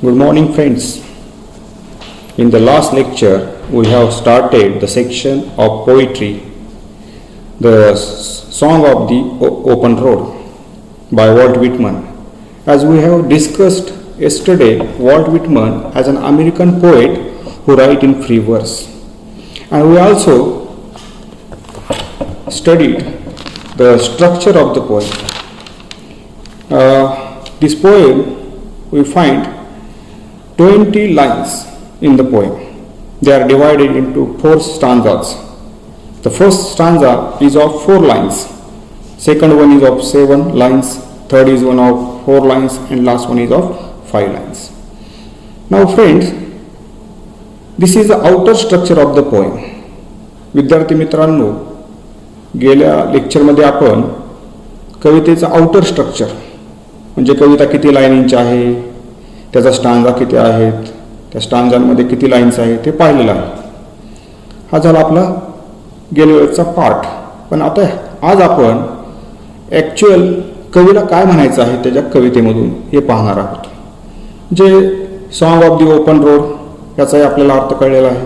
Good morning, friends. In the last lecture, we have started the section of poetry, the Song of the Open Road by Walt Whitman. As we have discussed yesterday, Walt Whitman is an American poet who writes in free verse. And we also studied the structure of the poem. This poem, we find 20 lines in the poem. They are divided into 4 stanzas. The first stanza is of 4 lines, second one is of 7 lines, third is one of 4 lines, and last one is of 5 lines. Now friends, this is the outer structure of the poem. विद्यार्थी मित्रांनो, गेल्या लेक्चरमध्ये आपण कवितेचं outer structure म्हणजे कविता किती लाईनींची आहे, त्याचा stanza किती आहेत, त्या स्टांजांमध्ये किती लाईन्स आहेत ते पाहिलेलं आहे. हा झाला आपला गेल्या वेळचा पार्ट. पण आता आज आपण ॲक्च्युअल कवीला काय म्हणायचं आहे त्याच्या कवितेमधून हे पाहणार आहोत. जे song of the open road याचाही आपल्याला अर्थ कळलेला आहे.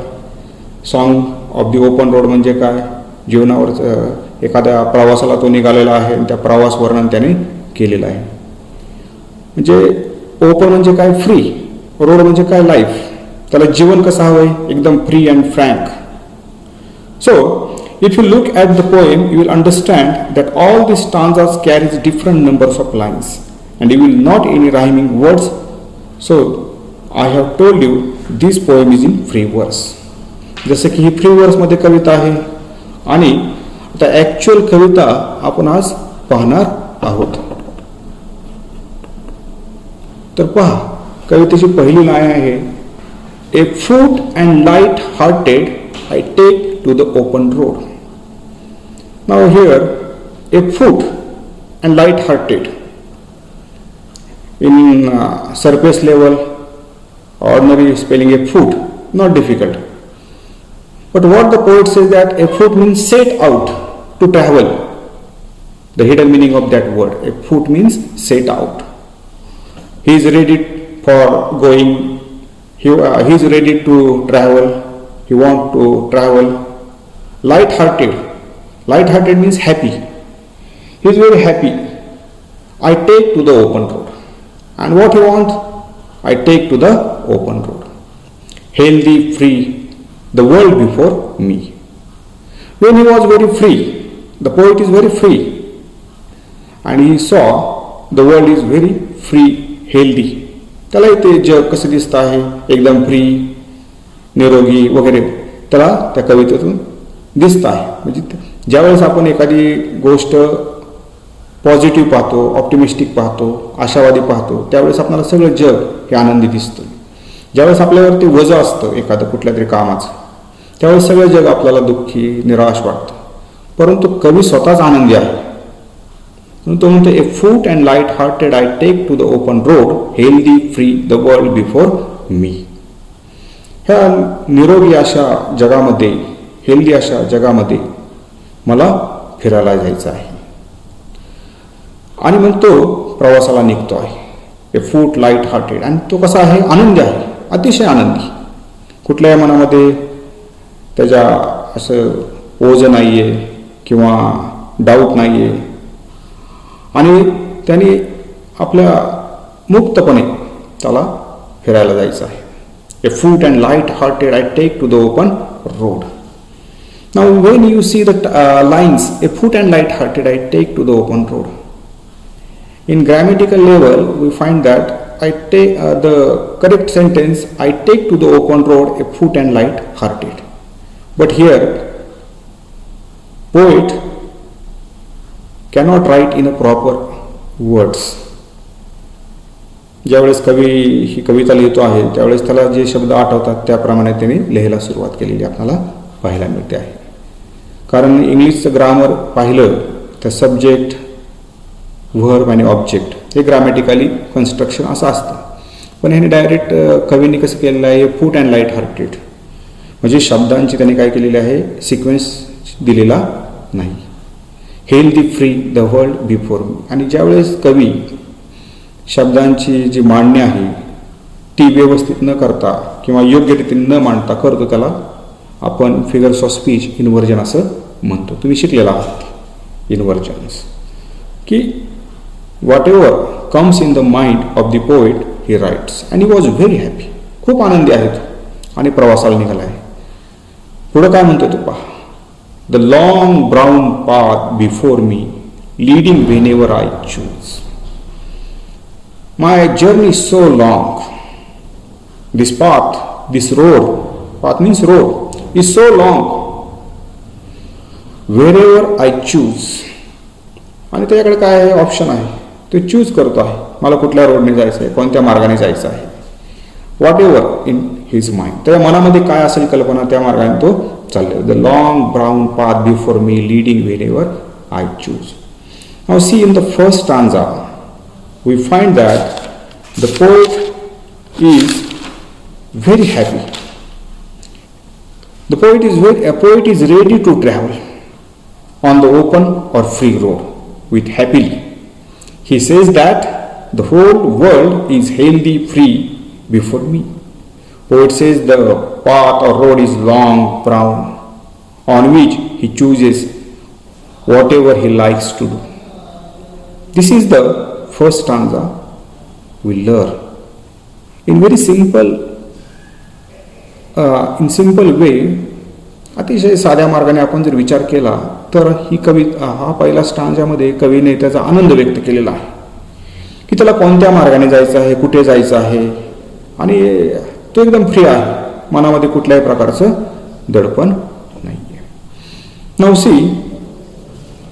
Song of the open road म्हणजे काय, जीवनावर एखाद्या प्रवासाला तो निघालेला आहे आणि त्या प्रवास वर्णन त्याने केलेलं आहे. म्हणजे ओपन म्हणजे काय, फ्री. रोड म्हणजे काय, लाईफ. त्याला जीवन कसं हवंय, एकदम free and frank. So if you look at the poem, you will understand that all the stanzas carries different numbers of lines and you will not any rhyming words. So I have told you this poem is in free verse. जसं की ही free verse मध्ये कविता आहे आणि आता actual कविता आपण आज पाहणार आहोत. तर पहा, कवितेची पहिली लाईन आहे, afoot and light hearted I take to the open road. Now here, a foot and light-hearted. In surface level, ordinary spelling a foot, not difficult. But what the poet says that a foot means set out to travel. The hidden meaning of that word, a foot means set out. He is ready for going. He is ready to travel. He wants to travel. Light-hearted. Light-hearted means happy. He is very happy. I take to the open road. And what he wants? I take to the open road. Healthy, free, the world before me. When he was very free, the poet is very free. And he saw the world is very free, healthy. त्याला इथे जग कसं दिसतं आहे, एकदम free, निरोगी वगैरे त्याला त्या कवितेतून दिसत आहे. म्हणजे ज्यावेळेस आपण एखादी गोष्ट पॉझिटिव्ह पाहतो, ऑप्टिमिस्टिक पाहतो, आशावादी पाहतो, त्यावेळेस आपल्याला सगळं जग हे आनंदी दिसतं. ज्यावेळेस आपल्यावरती वजन असतं एखादं कुठल्या तरी कामाचं, त्यावेळेस सगळं जग आपल्याला दुःखी, निराश वाटतं. परंतु कवी स्वतःच आनंदी आहे. म्हणून तो म्हणतो, afoot and light hearted I take to the open road, healthy, free, the world before me. ह्या निरोगी अशा जगामध्ये, हेल्दी अशा जगामध्ये मला फिरायला जायचं आहे. आणि मग तो प्रवासाला निघतो आहे. ए फूट लाईट हार्टेड. आणि तो कसा आहे, आनंदी आहे, अतिशय आनंदी. कुठल्याही मनामध्ये त्याच्या असं ओझ नाही आहे किंवा डाऊट नाही आहे. आणि त्याने आपल्या मुक्तपणे त्याला फिरायला जायचं आहे. A foot and light-hearted I take to the open road. Now when you see the lines, a foot and light-hearted I take to the open road. In grammatical level, we find that I take the correct sentence, I take to the open road a foot and light-hearted. But here, poet cannot write in a proper words. ज्यावेळेस कवी ही कविता लिहितो आहे त्यावेळेस त्याला जे शब्द आठवतात त्याप्रमाणे त्याने लिहायला सुरुवात केलेली आपल्याला पाहायला मिळते आहे. कारण इंग्लिशचं ग्रामर पाहिलं तर सब्जेक्ट, व्हर्ब आणि ऑब्जेक्ट हे ग्रामॅटिकली कन्स्ट्रक्शन असं असतं. पण ह्याने डायरेक्ट कवीने कसं केलेलं आहे, फूट अँड लाईट हार्टेड म्हणजे शब्दांची त्याने काय केलेली आहे, सिक्वेन्स दिलेला नाही. Healthy, free, the world before मी. आणि ज्यावेळेस कवी शब्दांची जी मांडणी आहे ती व्यवस्थित न करता किंवा योग्य रीतीने न मांडता करतो त्याला आपण फिगर्स ऑफ स्पीच इन्व्हर्जन असं म्हणतो. तुम्ही शिकलेला आहात इन्व्हर्जन्स, की whatever comes in the mind of the poet he writes and he was very happy. खूप आनंदी आहे तो आणि प्रवासाला निघाला आहे. पुढं काय म्हणतो तो पहा. The long brown path before me leading whenever I choose. My journey so long. This path, this road, path means road, is so long. Wherever I choose. आणि त्याच्याकडे काय आहे, ऑप्शन आहे, तो चूज करतो आहे मला कुठल्या रोडने जायचं आहे, कोणत्या मार्गाने जायचं आहे. Whatever in his mind, त्याच्या मनामध्ये काय असेल कल्पना त्या मार्गाने तो चालले. The long brown path before me leading whenever I choose. Now see in the first stanza we find that the poet is very happy. The poet is ready to travel on the open or free road with happily. He says that the whole world is healthy, free before me. Poet says the path or road is long, brown, on which he chooses whatever he likes to do. This is the first stanza we learn. In very simple वे, अतिशय साध्या मार्गाने आपण जर विचार केला तर ही हा पहिला स्टांजामध्ये कवीने त्याचा आनंद व्यक्त केलेला आहे की त्याला कोणत्या मार्गाने जायचं आहे, कुठे जायचं आहे आणि तो एकदम फ्री आहे. मनामध्ये कुठल्याही प्रकारचं दडपण नाही आहे. Now see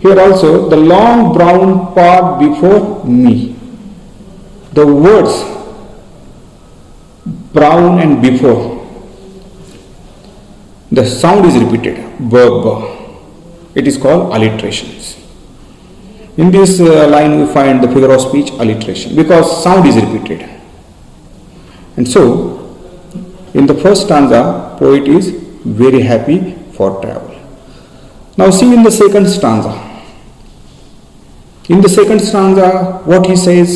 here also the long brown path before me. The words brown and before, the sound is repeated, b, b. It is called alliterations. In this line we find the figure of speech alliteration because sound is repeated. And so in the first stanza poet is very happy for travel. Now see in the second stanza. In the second stanza what he says,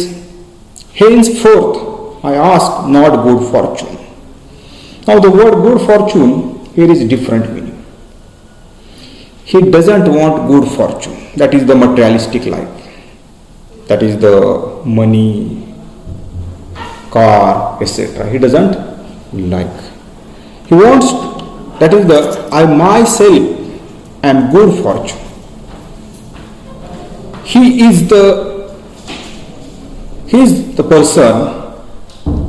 henceforth I ask not good fortune. Now the word good fortune here is different meaning. He doesn't want good fortune, that is the materialistic life, that is the money, car, etc. He doesn't like. He wants, that is the I myself am good fortune. He is the person,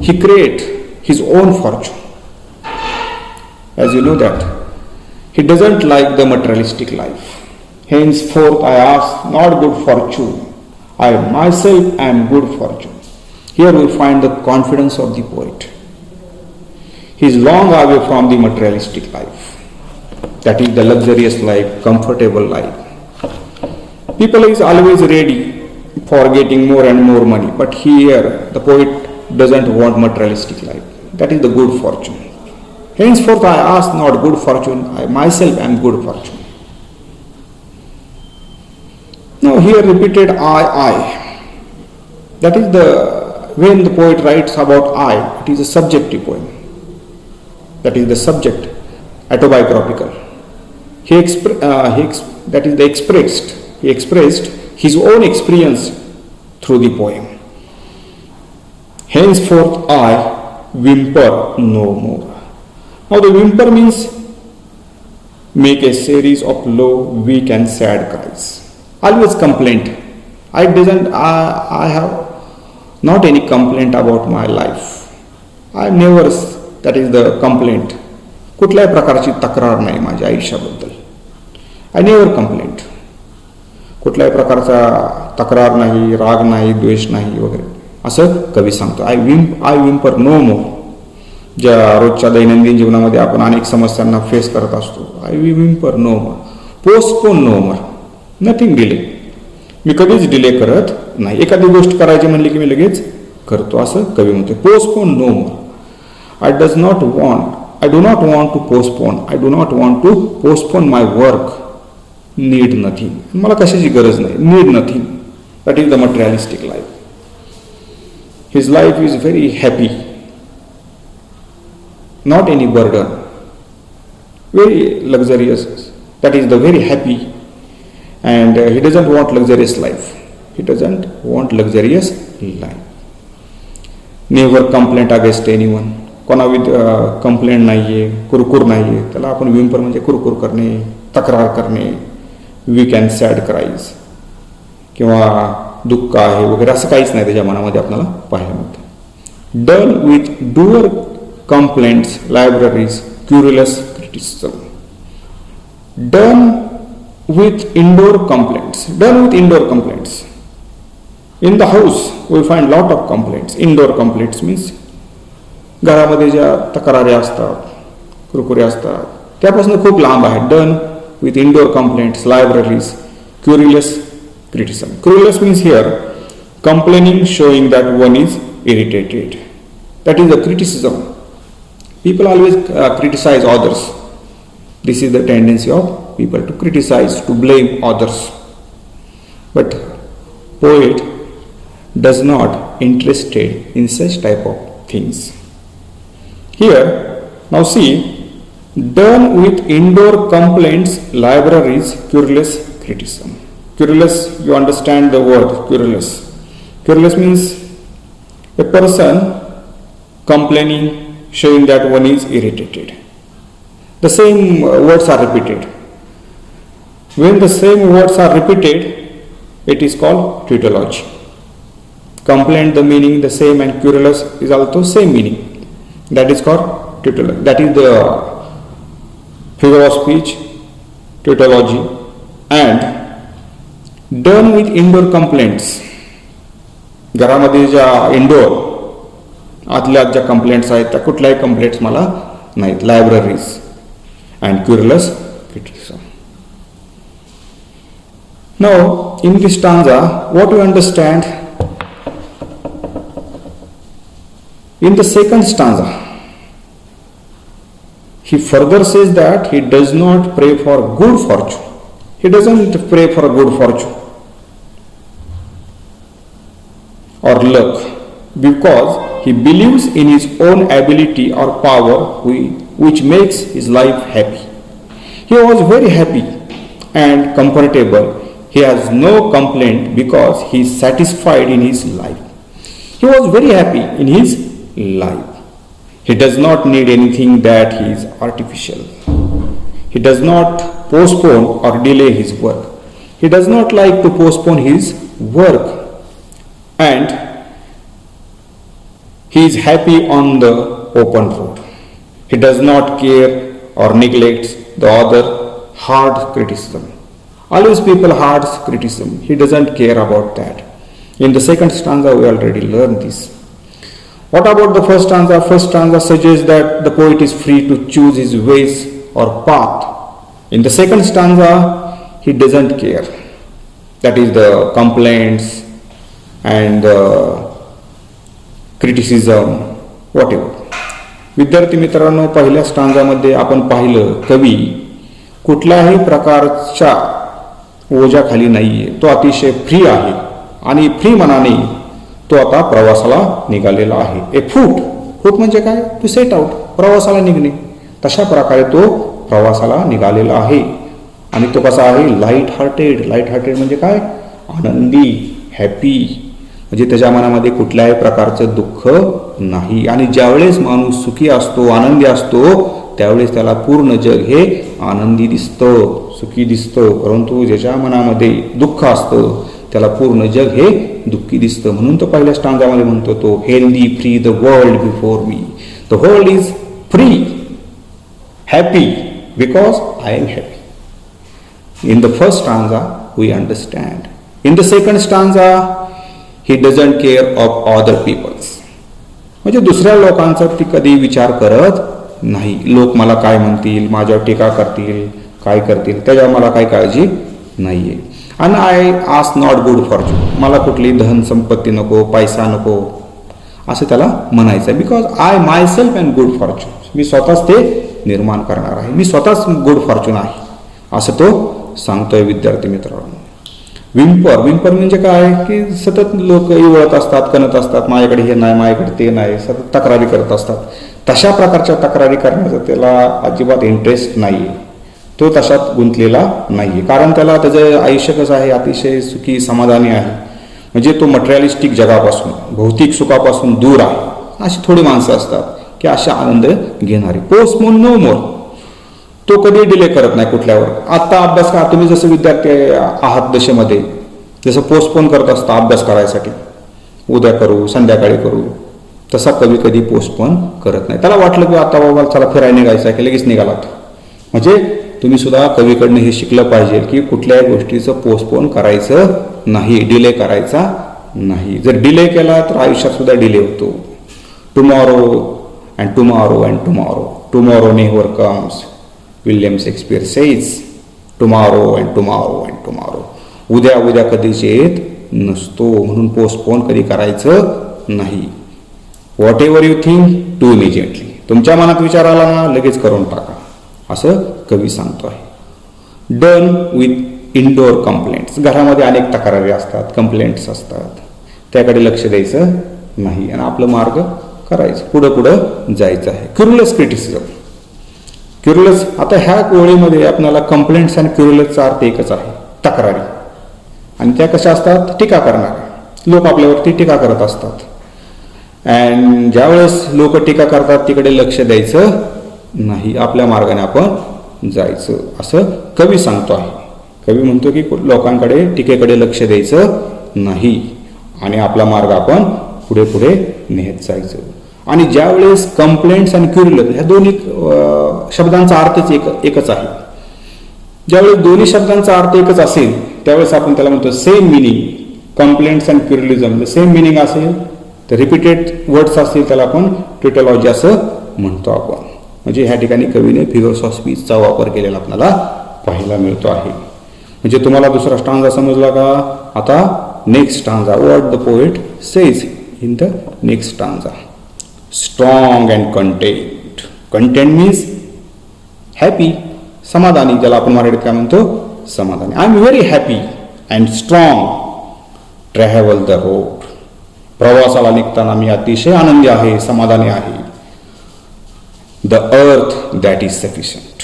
he creates his own fortune. As you know that he doesn't like the materialistic life. Henceforth I ask not good fortune, I myself am good fortune. Here we find the confidence of the poet. He is long away from the materialistic life, that is the luxurious life, comfortable life. People is always ready for getting more and more money, but here the poet doesn't want materialistic life, that is the good fortune. Henceforth I ask not good fortune, I myself am good fortune. Now here repeated I. That is when the poet writes about I, it is a subjective poem. That is the subject, autobiographical. He expressed his own experience through the poem. Henceforth I whimper no more. Now the whimper means make a series of low, weak and sad cries. Always complaint. I have not any complaint about my life. I never, that is the complaint. कुठल्याही प्रकारची तक्रार नाही माझ्या आयुष्याबद्दल. I never complaint. कुठल्याही प्रकारचा तक्रार नाही, राग नाही, द्वेष नाही वगैरे असं कवी सांगतो. I whimper no more. ज्या रोजच्या दैनंदिन जीवनामध्ये आपण अनेक समस्यांना फेस करत असतो. आय विम्पर नो मोर, पोस्टपोन नो मोर, नथिंग डिले. मी कधीच डिले करत नाही. एखादी गोष्ट करायची म्हणली की मी लगेच करतो असं कवी म्हणतो. Postpone no more. I do not want to postpone. I do not want to postpone my work. Need nothing. मला कशाची गरज नाही. Need nothing. That is the materialistic life. His life is very happy. not any burden, very luxurious, that is the very happy, and he doesn't want luxurious life. He doesn't want luxurious life. Never complaint against anyone. कोणाविद complaint नाही आहे, कुरकुर नाही आहे. त्याला आपण whimper म्हणजे कुरकुर करणे, तक्रार करणे, वीक अँड सॅड क्राईज किंवा दुःख आहे वगैरे असं काहीच नाही त्याच्या मनामध्ये आपल्याला पाहायला मिळतं. Done with doer complaints, libraries, curious criticism. Done with indoor complaints. Done with indoor complaints. In the house we find lot of complaints. Indoor complaints means घरामध्ये ज्या तक्रारी असतात, कुरकुरे असतात, त्यापासून खूप लांब आहे. Done with indoor complaints, libraries, curious criticism. Curious means here complaining, showing that one is irritated. That is the criticism. People always criticize others. This is the tendency of people to criticize, to blame others. But poet does not interested in such type of things. Here, now see, done with indoor complaints, libraries, querulous criticism. Querulous, you understand the word querulous. Querulous means a person complaining, showing that one is irritated. The same words are repeated. When the same words are repeated, it is called tautology. Complaint, the meaning the same, and querulous is also same meaning. That is called tautology. That is the figure of speech, tautology. And done with indoor complaints. घरामध्ये ज्या indoor आतल्या ज्या complaints आहेत त्या कुठल्याही complaints मला नाहीत. Libraries and querulous criticism. Now, in this stanza, what we understand? In the second stanza, he further says that he does not pray for good fortune. He doesn't pray for good fortune or luck because he believes in his own ability or power which makes his life happy. He was very happy and comfortable. He has no complaint because he is satisfied in his life. He was very happy in his life. He does not need anything that he is artificial. He does not postpone or delay his work. He does not like to postpone his work, and he is happy on the open road. He does not care or neglects the other hard criticism. Always people hard criticism. He doesn't care about that. In the second stanza we already learned this. What about the first stanza? First stanza suggests that the poet is free to choose his ways or path. In the second stanza he doesn't care. That is the complaints and criticism, whatever. विद्यार्थी मित्रांनो, पहिल्या स्टांजामध्ये आपण पाहिलं कवी कुठल्याही प्रकारच्या ओझ्याखाली नाहीये. तो अतिशय फ्री आहे आणि फ्री मनाने तो आता प्रवासाला निघालेला आहे. ए फूट म्हणजे काय? टू सेट आउट, प्रवासाला निघणे. तशा प्रकारे तो प्रवासाला निघालेला आहे. आणि तो कसा आहे? Light hearted. लाईट हार्टेड म्हणजे काय? आनंदी, हॅपी. म्हणजे त्याच्या मनामध्ये कुठल्याही प्रकारचं दुःख नाही. आणि ज्यावेळेस माणूस सुखी असतो, आनंदी असतो, त्यावेळेस त्याला पूर्ण जग हे आनंदी दिसतं, सुखी दिसतं. परंतु ज्याच्या मनामध्ये दुःख असतं त्याला पूर्ण जग हे दुःखी दिसतं. म्हणून तो पहिल्या स्टांजामध्ये म्हणतो तो healthy free the world before me. The world is free, happy because I am happy. In the first stanza we understand. In the second stanza he doesn't care of other people's. म्हणजे दुसऱ्या लोकांचा ती कधी विचार करत नाही. लोक मला काय म्हणतील, माझ्यावर टीका करतील, काय करतील, त्याच्यावर मला काही काळजी नाहीये. आणि I ask not good Fortune. मला कुठली धन संपत्ती नको, पैसा नको असं त्याला म्हणायचं आहे. Because I myself and good fortune. मी स्वतःच ते निर्माण करणार आहे, मी स्वतःच गुड फॉर्च्यून आहे असं तो सांगतोय विद्यार्थी मित्रांनो. विंपर म्हणजे काय की सतत लोक इवळत असतात, कणत असतात, माझ्याकडे हे नाही, माझ्याकडे ते नाही, सतत तक्रारी करत असतात. तशा प्रकारच्या तक्रारी करण्याचा त्याला अजिबात इंटरेस्ट नाही आहे. तो तशात गुंतलेला नाही आहे, कारण त्याला त्याचं आयुष्य कसं आहे, अतिशय सुखी समाधानी आहे. म्हणजे तो मटेरियलिस्टिक जगापासून, भौतिक सुखापासून दूर आहे. अशी थोडी माणसं असतात की अशा आनंद घेणारी. पोस्टपोन नो मोर, तो कधी डिले करत नाही कुठल्यावर. आत्ता अभ्यास करा, तुम्ही जसं विद्यार्थी आहात दशेमध्ये, जसं पोस्टपोन करत असता अभ्यास करायसाठी, उद्या करू, संध्याकाळी करू, तसा कवी कधी पोस्टपोन करत नाही. त्याला वाटलं की आता बाबा चला फिरायला निघायचं आहे की लगेच निघालात. म्हणजे तुम्ही सुद्धा कवीकडनं हे शिकलं पाहिजे की कुठल्याही गोष्टीचं पोस्टपोन करायचं नाही, डिले करायचा नाही. जर डिले केला तर आयुष्यात सुद्धा डिले होतो. Tomorrow and tomorrow and tomorrow, tomorrow never comes. William Shakespeare says tomorrow and tomorrow and tomorrow. उद्या कधीच येत नसतो, म्हणून पोस्टपोन कधी करायचं नाही. What ever you think do immediately. तुमच्या मनात विचार आला ना लगेच करून टाका, असं कवी सांगतो आहे. Done with indoor complaints. घरामध्ये अनेक तक्रारी असतात, कंप्लेंट्स असतात, त्याकडे लक्ष द्यायचं नाही आणि आपलं मार्ग करायचं, पुढं जायचं आहे. क्युरुलस क्रिटिसिझम. क्युरुलस, आता ह्या ओळीमध्ये आपल्याला कंप्लेंट्स आणि क्युरुलसचा अर्थ एकच आहे, तक्रारी. आणि त्या कशा असतात, टीका करणारे लोक आपल्यावरती टीका करत असतात. अँड ज्यावेळेस लोक टीका करतात तिकडे लक्ष द्यायचं नाही, आपल्या मार्गाने आपण जायचं, असं कवी सांगतो आहे. कवी म्हणतो की लोकांकडे टीकेकडे लक्ष द्यायचं नाही आणि आपला मार्ग आपण पुढे नेत जायचं. आणि ज्यावेळेस कंप्लेंट्स आणि क्युरुलस ह्या दोन्ही शब्दांचा अर्थच एकच आहे. ज्यावेळेस दोन्ही शब्दांचा अर्थ एकच असेल त्यावेळेस आपण त्याला म्हणतो same meaning. Complaints and querulism same meaning असेल तर रिपीटेड वर्ड्स असतील त्याला आपण टेटॉलॉजी असं म्हणतो आपण. म्हणजे ह्या ठिकाणी कवीने फिगर्स ऑफ स्पीचचा वापर केलेला आपल्याला पाहायला मिळतो आहे. म्हणजे तुम्हाला दुसरा स्टांजा समजला का? आता next stanza, what the poet says in the next stanza. Strong and content. Content means happy, समाधानी, ज्याला आपण मराठीत काय म्हणतो, समाधानी. I am very happy and strong travel the road. प्रवासाला निघताना मी अतिशय आनंदी आहे, समाधानी आहे. The earth that is sufficient.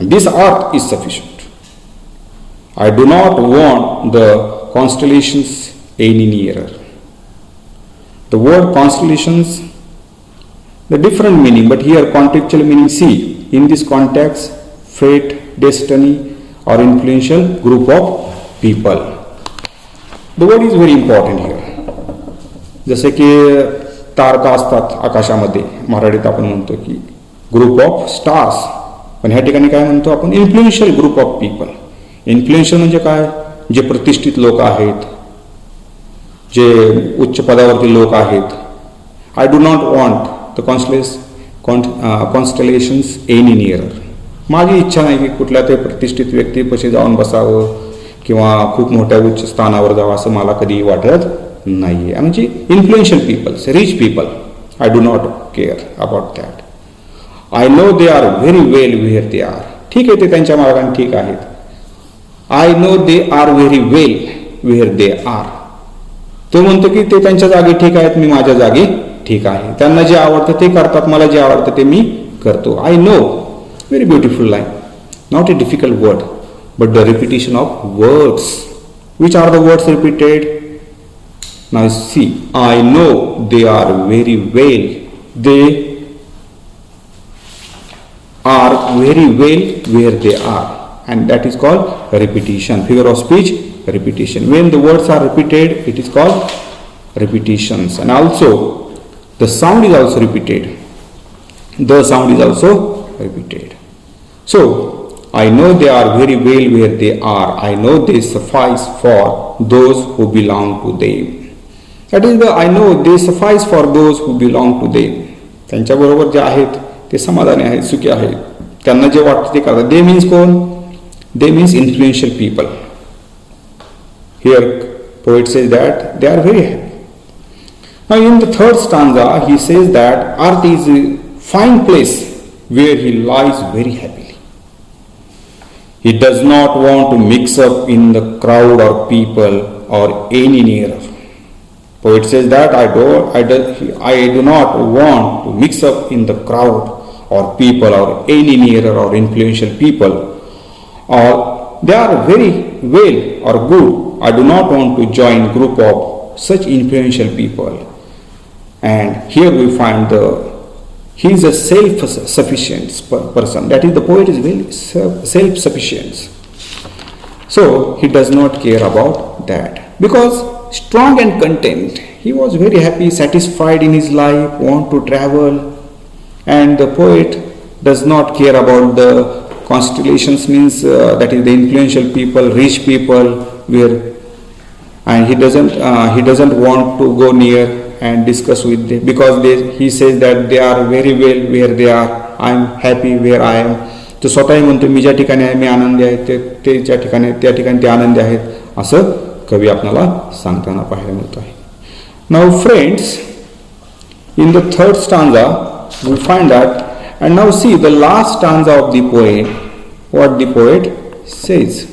This earth is sufficient. I do not want the constellations any nearer. The word constellations, the different meaning, but here contextual meaning. See, in this context, fate, destiny, or influential group of people. The word is very important here. जसे की तारका असतात आकाशामध्ये, मराठीत आपण म्हणतो की group of stars, पण ह्या ठिकाणी काय म्हणतो आपण, influential group of people. Influential म्हणजे काय, जे प्रतिष्ठित लोक आहेत, जे उच्च पदावरती लोक आहेत. आय do not want the constellations any nearer. माझी इच्छा नाही की कुठल्या ते प्रतिष्ठित व्यक्तीपाशी जाऊन बसावं किंवा खूप मोठ्या उच्च स्थानावर जावं, असं मला कधी वाटत नाही आहे. म्हणजे influential peoples, rich people, I do not care about that. I know they are very well where they are. ठीक आहे, ते त्यांच्या मार्गाने ठीक आहेत. I know they are very well where they are. तो म्हणतो की ते त्यांच्या जागी ठीक आहेत, मी माझ्या जागी ठीक आहे. त्यांना जे आवडतं ते करतात, मला जे आवडतं ते मी करतो. I know. Very beautiful line. Not a difficult word but the repetition of words. Which are the words repeated? Now see, I know they are very well. They are very well where they are. And that is called repetition. Figure of speech, repetition. When the words are repeated, it is called repetitions. And also, the sound is also repeated. The sound is also repeated. So, I know they are very well where they are. I know they suffice for those who belong to them. That is the I know they suffice for those who belong to them. त्यांच्याबरोबर जे आहेत ते समाधानी आहेत, सुखी आहेत, त्यांना जे वाटतं ते करतात. They means कोण? They means influential people. Here poet says that they are very happy. Now in the third stanza he says that earth is a fine place where he lies very happily. He does not want to mix up in the crowd or people or any nearer. Poet says that I do not want to mix up in the crowd or people or any nearer or influential people, or they are very well or good. I do not want to join group of such influential people. And here we find he is a self-sufficient person. That is, the poet is very self-sufficient. So he does not care about that, because strong and content, he was very happy, satisfied in his life, want to travel. And the poet does not care about the constellations, means that is the influential people, rich people, and he doesn't want to go near and discuss with them, because he says that they are very well where they are, I am happy where I am. तो स्वतःही म्हणतो मी ज्या ठिकाणी आहे मी आनंदी आहे, ते ज्या ठिकाणी त्या ठिकाणी ते आनंदी आहेत, असं कवी आपल्याला सांगताना पाहायला मिळतो आहे. Now friends, in the third stanza we find that, and now see the last stanza of the poem, what the poet says.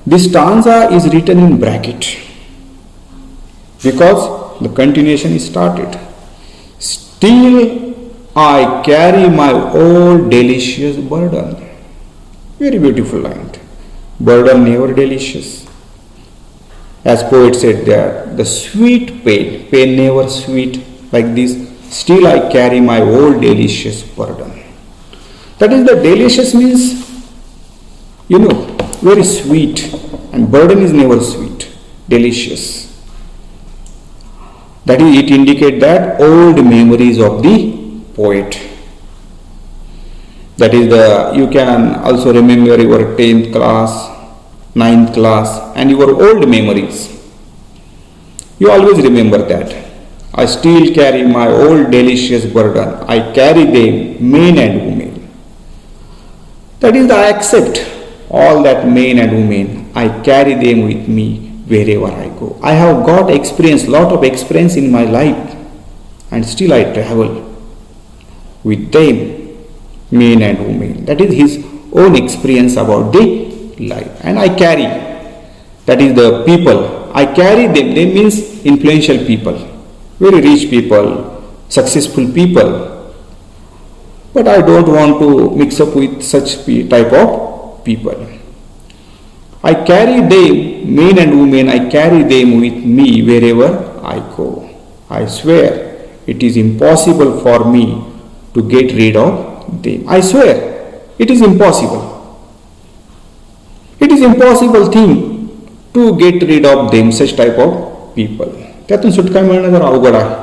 This stanza is written in bracket because the continuation is started. Still I carry my old delicious burden. Very beautiful line. Burden never delicious. As poet said there, the sweet pain never sweet like this. Still I carry my old delicious burden. That is, the delicious means, very sweet, and burden is never sweet, delicious. That is, it indicates that old memories of the poet. That is, you can also remember your 10th class, 9th class, and your old memories. You always remember that. I still carry my old delicious burden. I carry them, men and women. That is, I accept all that men and women. I carry them with me wherever I go. I have got experience, lot of experience in my life, and still I travel with them, men and women. That is his own experience about the life. And I carry, that is the people, I carry them. They means influential people, very rich people, successful people. But I don't want to mix up with such type of people. I carry them, men and women, I carry them with me wherever I go. I swear it is impossible for me to get rid of them. I swear it is impossible. It is impossible thing to get rid of them, such type of people. त्यातून सुटका मिळणं जरा अवघड आहे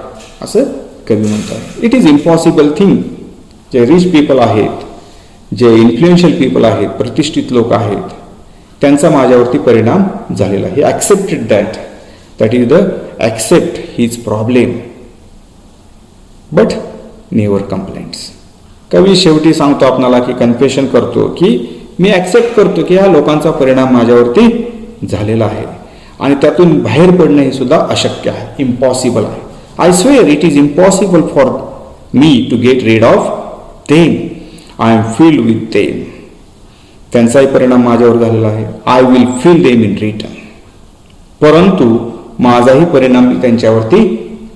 असं कवी म्हणतात. It is impossible thing. J rich people आहेत, जे इन्फ्लुएन्शियल पीपल आहेत, प्रतिष्ठित लोक आहेत, त्यांचा माझ्यावरती परिणाम झालेला आहे. He accepted that is the accept his problem but never complaints. कवी शेवटी सांगतो आपणाला की कन्फेशन करतो की मी ॲक्सेप्ट करतो की ह्या लोकांचा परिणाम माझ्यावरती झालेला आहे आणि त्यातून बाहेर पडणं हे सुद्धा अशक्य आहे, इम्पॉसिबल आहे. I swear it is impossible for me to get rid of them. I am filled with them. त्यांचाही परिणाम माझ्यावर झालेला आहे. I will feel them in return. परंतु माझाही परिणाम मी त्यांच्यावरती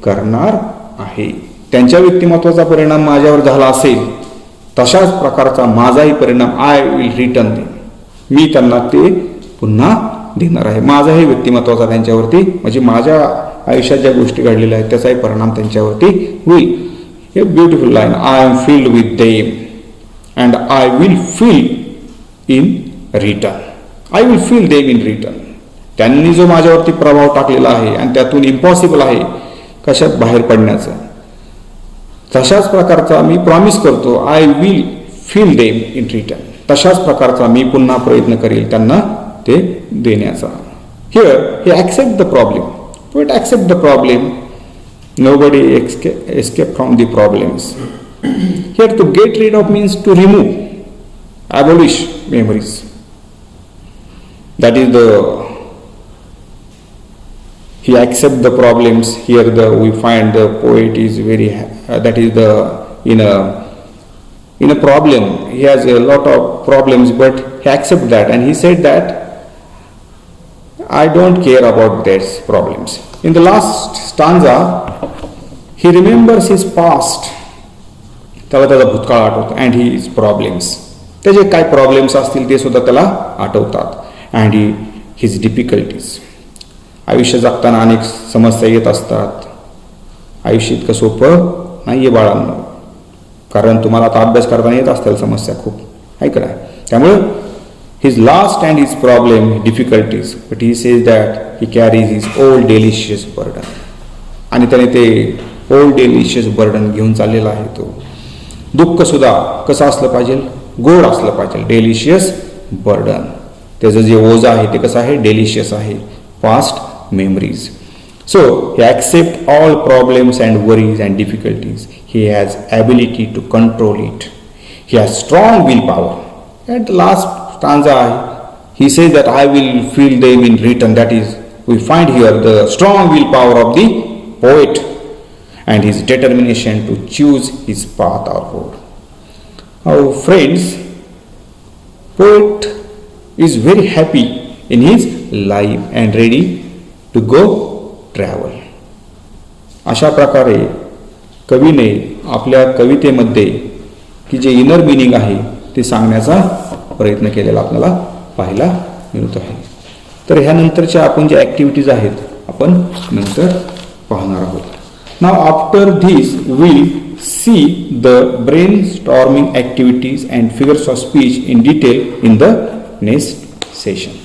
करणार आहे. त्यांच्या व्यक्तिमत्वाचा परिणाम माझ्यावर झाला असेल तशाच प्रकारचा माझाही परिणाम आय विल रिटर्न देम. मी त्यांना ते पुन्हा देणार आहे. माझाही व्यक्तिमत्वाचा त्यांच्यावरती, म्हणजे माझ्या आयुष्यात ज्या गोष्टी घडलेल्या आहेत त्याचाही परिणाम त्यांच्यावरती होईल. हे beautiful line. I am filled with them and I will fill in return. I will feel them in return. त्यांनी जो माझ्यावरती प्रभाव टाकलेला आहे आणि त्यातून इम्पॉसिबल आहे कशात बाहेर पडण्याचं, तशाच प्रकारचा मी प्रॉमिस करतो. आय will feel them in return. तशाच प्रकारचा मी पुन्हा प्रयत्न करेल त्यांना ते देण्याचा. Here he accept the problem. Poet accept the problem. Nobody escape from the problems. Here to get rid of means to remove, abolish memories. That is he accept the problems. Here we find the poet is very that is in a problem. He has a lot of problems, but he accepted that and he said that I don't care about their problems. In the last stanza, he remembers his past. त्याला त्याचा भूतकाळ आठवतो and his problems. त्याचे काय problems असतील ते सुद्धा त्याला आठवतात. And his difficulties. आयुष्य जगताना अनेक समस्या येत असतात. आयुष्य इतकं सोपं नाही आहे बाळांनो, कारण तुम्हाला आता अभ्यास करताना येत असतील समस्या खूप, आहे का नाही. त्यामुळे his last and his problem, difficulties, but he says that he carries his old delicious burden. आणि त्याने ते ओल्ड डेलिशियस बर्डन घेऊन चाललेला आहे. तो दुःख सुद्धा कसं असलं पाहिजे, गोड असलं पाहिजे. डेलिशियस बर्डन, त्याचं जे ओझं आहे ते कसं आहे, डेलिशियस आहे. Past memories. So he accepts all problems and worries and difficulties. He has ability to control it. He has strong willpower. At the last stanza, he says that I will feel them in return. That is, we find here the strong willpower of the poet and his determination to choose his path or road. Now, friends, poet is very happy in his life and ready to go travel. अशा प्रकारे कवीने आपल्या कवितेमध्ये की जे inner meaning आहे ते सांगण्याचा प्रयत्न केलेला आपल्याला पाहायला मिळत आहे. तर ह्यानंतरच्या आपण जे ॲक्टिव्हिटीज आहेत आपण नंतर पाहणार आहोत. Now after this will see the brainstorming activities and figures of speech in detail in the next session.